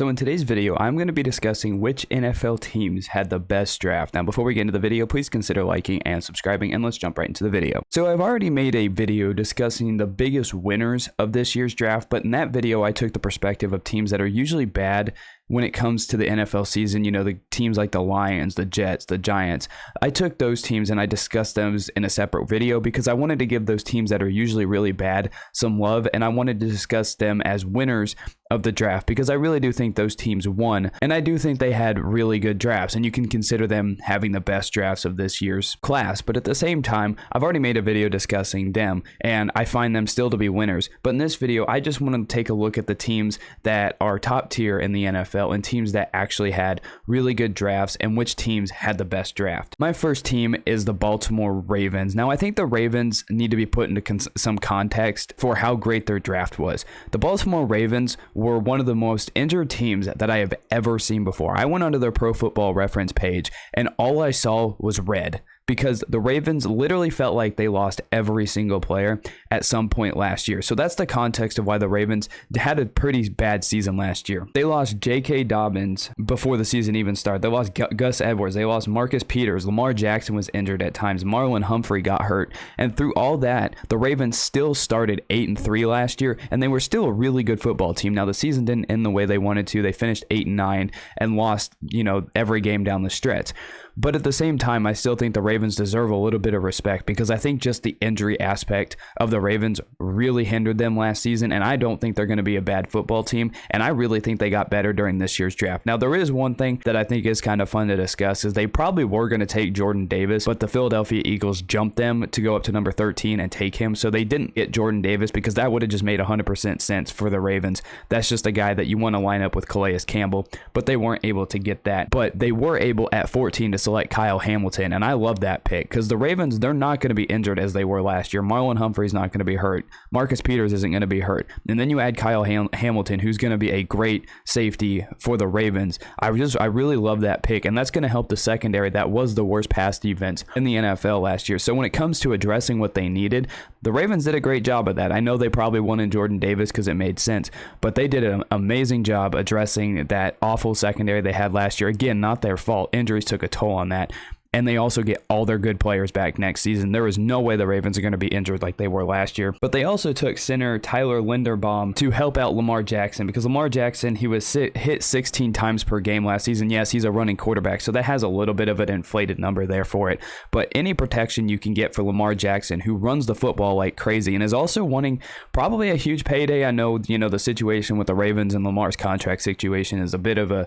So in today's video, I'm going to be discussing which NFL teams had the best draft. Now, before we get into the video, please consider liking and subscribing, and let's jump right into the video. So I've already made a video discussing the biggest winners of this year's draft, but in that video, I took the perspective of teams that are usually bad when it comes to the NFL season. You know, the teams like the Lions, the Jets, the Giants. I took those teams and I discussed those in a separate video because I wanted to give those teams that are usually really bad some love, and I wanted to discuss them as winners of the draft because I really do think those teams won, and I do think they had really good drafts, and you can consider them having the best drafts of this year's class. But at the same time, I've already made a video discussing them, and I find them still to be winners. But in this video, I just want to take a look at the teams that are top tier in the NFL and teams that actually had really good drafts and which teams had the best draft. My first team is the Baltimore Ravens. Now, I think the Ravens need to be put into some context for how great their draft was. The Baltimore Ravens were one of the most injured teams that I have ever seen before. I went onto their Pro Football Reference page and all I saw was red, because the Ravens literally felt like they lost every single player at some point last year. So that's the context of why the Ravens had a pretty bad season last year. They lost J.K. Dobbins before the season even started. They lost Gus Edwards. They lost Marcus Peters. Lamar Jackson was injured at times. Marlon Humphrey got hurt. And through all that, the Ravens still started 8-3 last year, and they were still a really good football team. Now, the season didn't end the way they wanted to. They finished 8-9 and lost, every game down the stretch. But at the same time, I still think the Ravens deserve a little bit of respect because I think just the injury aspect of the Ravens really hindered them last season, and I don't think they're going to be a bad football team, and I really think they got better during this year's draft. Now, there is one thing that I think is kind of fun to discuss is they probably were going to take Jordan Davis, but the Philadelphia Eagles jumped them to go up to number 13 and take him, so they didn't get Jordan Davis because that would have just made 100% sense for the Ravens. That's just a guy that you want to line up with Calais Campbell, but they weren't able to get that. But they were able at 14 to select Kyle Hamilton, and I love that pick because the Ravens, they're not going to be injured as they were last year. Marlon Humphrey's not going to be hurt. Marcus Peters isn't going to be hurt. And then you add Kyle Hamilton, who's going to be a great safety for the Ravens. I really love that pick, and that's going to help the secondary that was the worst pass defense in the NFL last year. So when it comes to addressing what they needed, the Ravens did a great job of that. I know they probably wanted Jordan Davis because it made sense, but they did an amazing job addressing that awful secondary they had last year. Again, not their fault. Injuries took a toll on that. And they also get all their good players back next season. There is no way the Ravens are going to be injured like they were last year. But they also took center Tyler Linderbaum to help out Lamar Jackson because Lamar Jackson, he was hit 16 times per game last season. Yes, he's a running quarterback, so that has a little bit of an inflated number there for it. But any protection you can get for Lamar Jackson, who runs the football like crazy and is also wanting probably a huge payday. I know, the situation with the Ravens and Lamar's contract situation is a bit of a,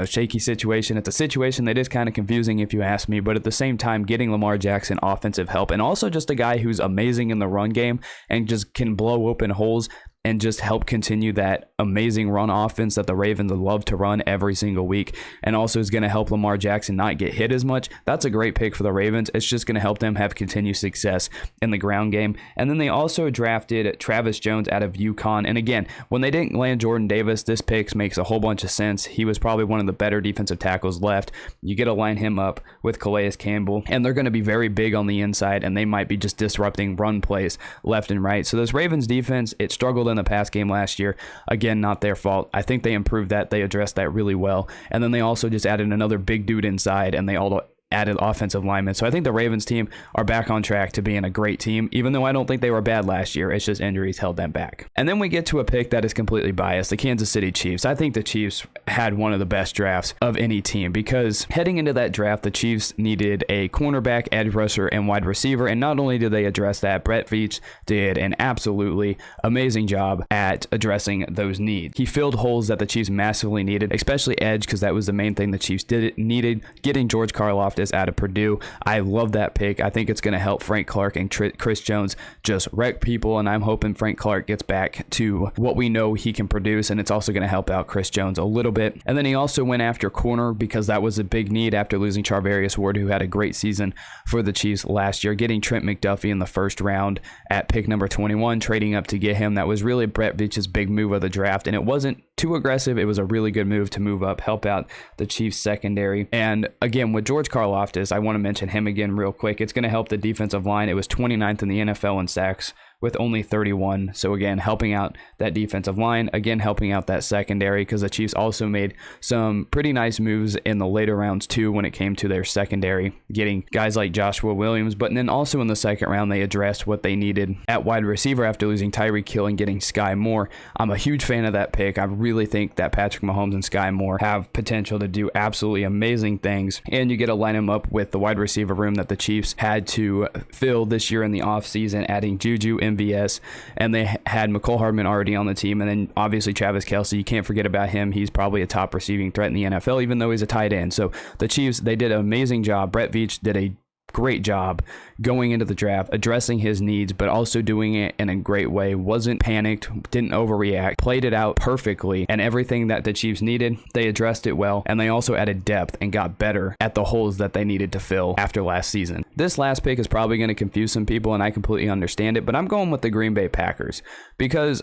shaky situation. It's a situation that is kind of confusing if you ask me. But at the same time, getting Lamar Jackson offensive help and also just a guy who's amazing in the run game and just can blow open holes and just help continue that amazing run offense that the Ravens love to run every single week, and also is going to help Lamar Jackson not get hit as much. That's a great pick for the Ravens. It's just going to help them have continued success in the ground game. And then they also drafted Travis Jones out of UConn. And again, when they didn't land Jordan Davis, this pick makes a whole bunch of sense. He was probably one of the better defensive tackles left. You get to line him up with Calais Campbell, and they're going to be very big on the inside, and they might be just disrupting run plays left and right. So this Ravens defense, it struggled in the pass game last year. Again, not their fault. I think they improved that. They addressed that really well. And then they also just added another big dude inside, and they all added offensive linemen. So I think the Ravens team are back on track to being a great team, even though I don't think they were bad last year. It's just injuries held them back. And then we get to a pick that is completely biased, the Kansas City Chiefs. I think the Chiefs had one of the best drafts of any team because heading into that draft, the Chiefs needed a cornerback, edge rusher, and wide receiver. And not only did they address that, Brett Veach did an absolutely amazing job at addressing those needs. He filled holes that the Chiefs massively needed, especially edge, because that was the main thing the Chiefs needed. Getting George Karlaftis out of Purdue, I love that pick. I think it's going to help Frank Clark and Chris Jones just wreck people, and I'm hoping Frank Clark gets back to what we know he can produce, and it's also going to help out Chris Jones a little bit. And then he also went after corner because that was a big need after losing Charvarius Ward, who had a great season for the Chiefs last year. Getting Trent McDuffie in the first round at pick number 21, trading up to get him, that was really Brett Veach's big move of the draft, and it wasn't too aggressive. It was a really good move to move up, help out the Chiefs secondary. And again, with George Karlaftis, I want to mention him again real quick. It's going to help the defensive line. It was 29th in the NFL in sacks with only 31. So again, helping out that defensive line, again, helping out that secondary, because the Chiefs also made some pretty nice moves in the later rounds too when it came to their secondary, getting guys like Joshua Williams. But then also in the second round, they addressed what they needed at wide receiver after losing Tyreek Hill and getting Sky Moore. I'm a huge fan of that pick. I really think that Patrick Mahomes and Sky Moore have potential to do absolutely amazing things. And you get to line them up with the wide receiver room that the Chiefs had to fill this year in the offseason, adding Juju, MVS, and they had McCole Hardman already on the team. And then obviously Travis Kelce, you can't forget about him. He's probably a top receiving threat in the NFL, even though he's a tight end. So the Chiefs, they did an amazing job. Brett Veach did a great job going into the draft, addressing his needs, but also doing it in a great way. Wasn't panicked, didn't overreact, played it out perfectly, and everything that the Chiefs needed, they addressed it well, and they also added depth and got better at the holes that they needed to fill after last season. This last pick is probably going to confuse some people, and I completely understand it, but I'm going with the Green Bay Packers because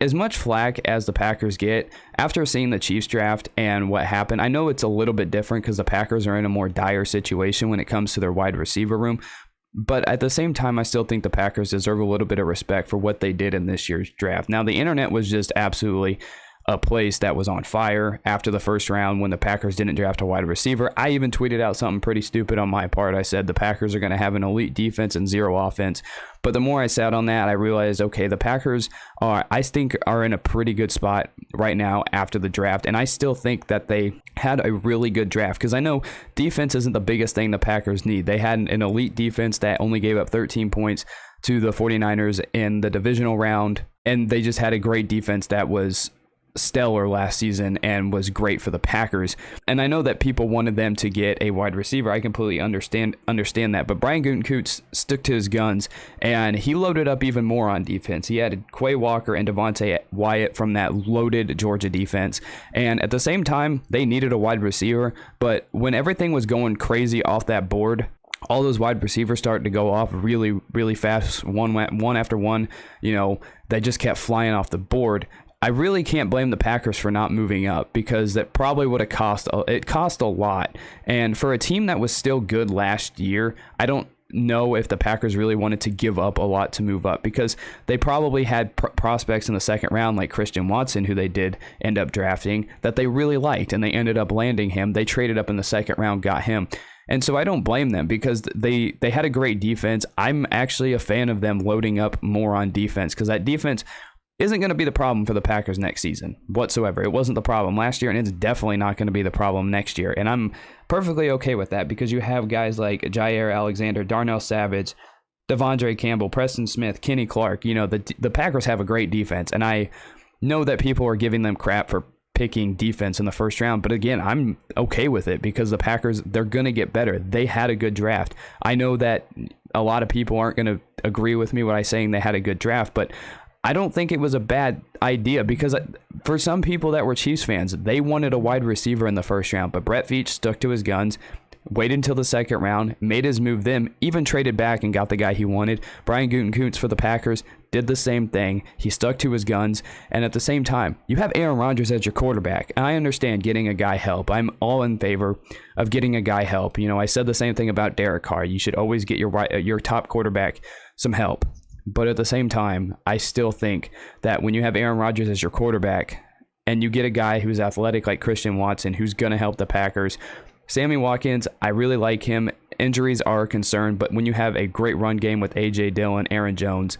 as much flack as the Packers get, after seeing the Chiefs draft and what happened, I know it's a little bit different because the Packers are in a more dire situation when it comes to their wide receiver room. But at the same time, I still think the Packers deserve a little bit of respect for what they did in this year's draft. Now, the internet was just absolutely a place that was on fire after the first round when the Packers didn't draft a wide receiver. I even tweeted out something pretty stupid on my part. I said the Packers are going to have an elite defense and zero offense. But the more I sat on that, I realized, okay, the Packers I think, are in a pretty good spot right now after the draft. And I still think that they had a really good draft because I know defense isn't the biggest thing the Packers need. They had an elite defense that only gave up 13 points to the 49ers in the divisional round. And they just had a great defense that was stellar last season and was great for the Packers. And I know that people wanted them to get a wide receiver. I completely understand that. But Brian Gutekunst stuck to his guns and he loaded up even more on defense. He added Quay Walker and Devontae Wyatt from that loaded Georgia defense. And at the same time, they needed a wide receiver. But when everything was going crazy off that board, all those wide receivers started to go off really, really fast, one after one. You know, they just kept flying off the board. I really can't blame the Packers for not moving up because that probably would have cost a lot. And for a team that was still good last year, I don't know if the Packers really wanted to give up a lot to move up because they probably had prospects in the second round like Christian Watson, who they did end up drafting, that they really liked, and they ended up landing him. They traded up in the second round, got him. And so I don't blame them because they had a great defense. I'm actually a fan of them loading up more on defense because that defense isn't going to be the problem for the Packers next season whatsoever. It wasn't the problem last year, and it's definitely not going to be the problem next year. And I'm perfectly okay with that because you have guys like Jair Alexander, Darnell Savage, Devondre Campbell, Preston Smith, Kenny Clark. You know, the Packers have a great defense, and I know that people are giving them crap for picking defense in the first round. But again, I'm okay with it because the Packers, they're going to get better. They had a good draft. I know that a lot of people aren't going to agree with me when I'm saying they had a good draft, but I don't think it was a bad idea because for some people that were Chiefs fans, they wanted a wide receiver in the first round, but Brett Veach stuck to his guns, waited until the second round, made his move then, even traded back and got the guy he wanted. Brian Gutekunst for the Packers did the same thing. He stuck to his guns, and at the same time, you have Aaron Rodgers as your quarterback. And I understand getting a guy help. I'm all in favor of getting a guy help. You know, I said the same thing about Derek Carr. You should always get your top quarterback some help. But at the same time, I still think that when you have Aaron Rodgers as your quarterback and you get a guy who's athletic like Christian Watson, who's going to help the Packers, Sammy Watkins, I really like him. Injuries are a concern, but when you have a great run game with A.J. Dillon, Aaron Jones,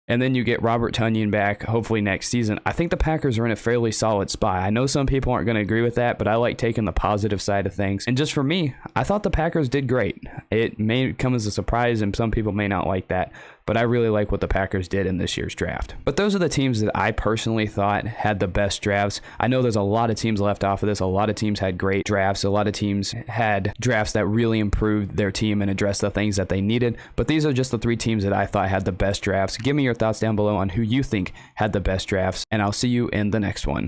and then you get Robert Tonyan back, hopefully next season, I think the Packers are in a fairly solid spot. I know some people aren't going to agree with that, but I like taking the positive side of things. And just for me, I thought the Packers did great. It may come as a surprise, and some people may not like that, but I really like what the Packers did in this year's draft. But those are the teams that I personally thought had the best drafts. I know there's a lot of teams left off of this. A lot of teams had great drafts. A lot of teams had drafts that really improved their team and addressed the things that they needed. But these are just the three teams that I thought had the best drafts. Give me your thoughts down below on who you think had the best drafts, and I'll see you in the next one.